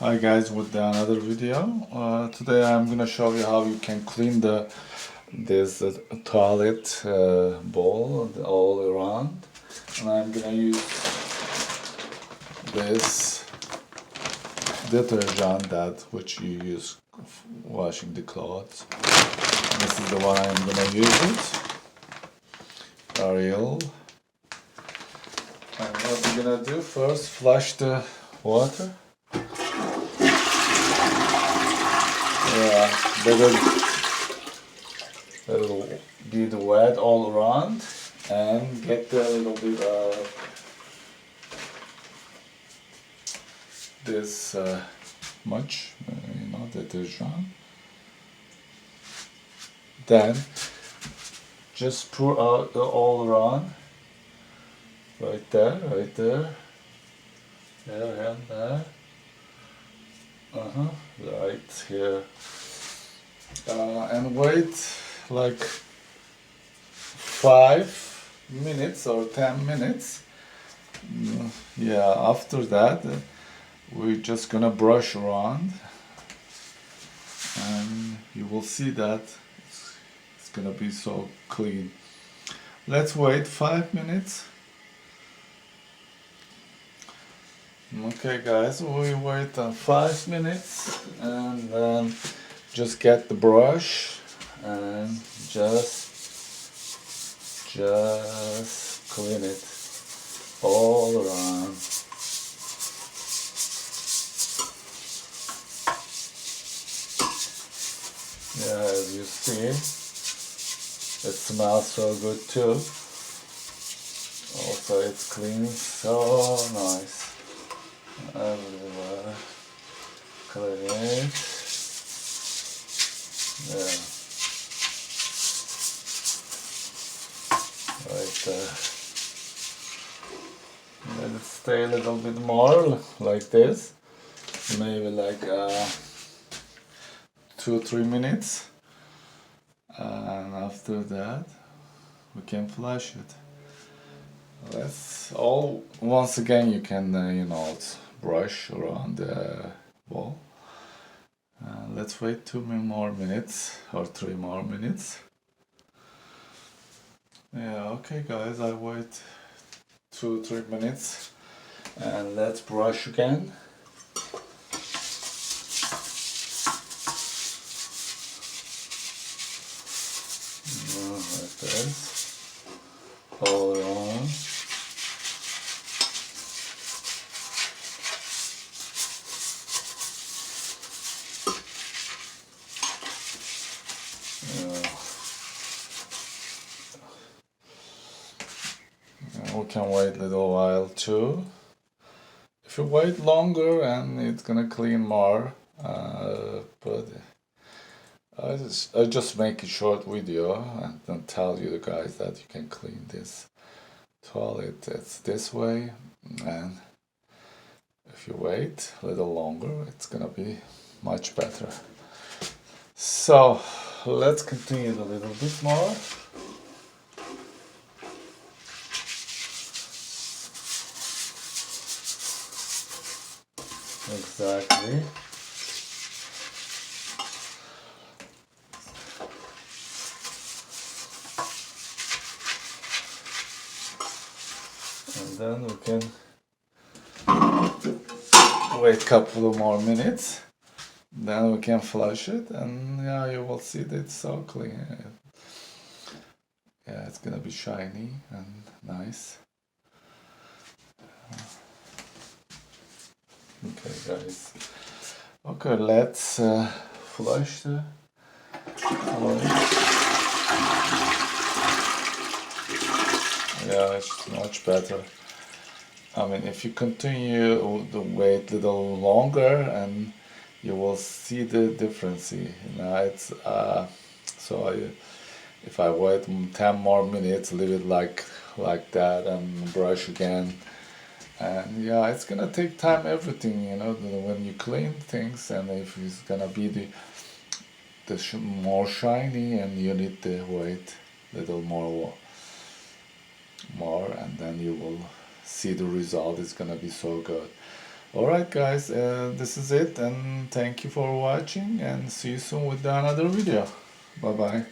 Hi guys, with another video. Today I'm gonna show you how you can clean this toilet bowl all around, and I'm gonna use this detergent that which you use washing the clothes. This is the one I'm gonna use it. Ariel. And what we're gonna do first, flush the water. Yeah, it'll be the wet all around and get a little bit of this much, detergent. Then just pour out the all around, right there, there, and there. Right here. And wait like 5 minutes or 10 minutes. Yeah, after that, we're just gonna brush around, and you will see that it's gonna be so clean. Let's wait 5 minutes. Okay guys, we wait 5 minutes, and then just get the brush and just clean it all around. Yeah, as you see, it smells so good too. Also, it's clean so nice. Everywhere. Clean it. Yeah. Right there. Let it stay a little bit more like this. Maybe like 2-3 minutes. And after that, we can flush it. Once again, you can, brush around the bowl. Let's wait 2 more minutes or 3 more minutes. Yeah, okay guys, I wait 2-3 minutes, and let's brush again. Like this, all around. We can wait a little while too. If you wait longer, and it's gonna clean more, but I just make a short video and then tell you guys that you can clean this toilet. It's this way, and if you wait a little longer, it's gonna be much better. So let's continue a little bit more. Exactly. And then we can wait a couple of more minutes. Then we can flush it, and yeah, you will see that it's so clean. Yeah, it's gonna be shiny and nice. Okay guys, okay, let's flush the toilet. Yeah, it's much better. I mean, if you continue to wait a little longer, and you will see the difference. It's if I wait 10 more minutes, leave it like that, and brush again. And yeah, it's gonna take time, everything, when you clean things, and if it's gonna be more shiny, and you need to wait a little more, and then you will see the result is gonna be so good. Alright guys, this is it, and thank you for watching, and see you soon with another video. Bye bye.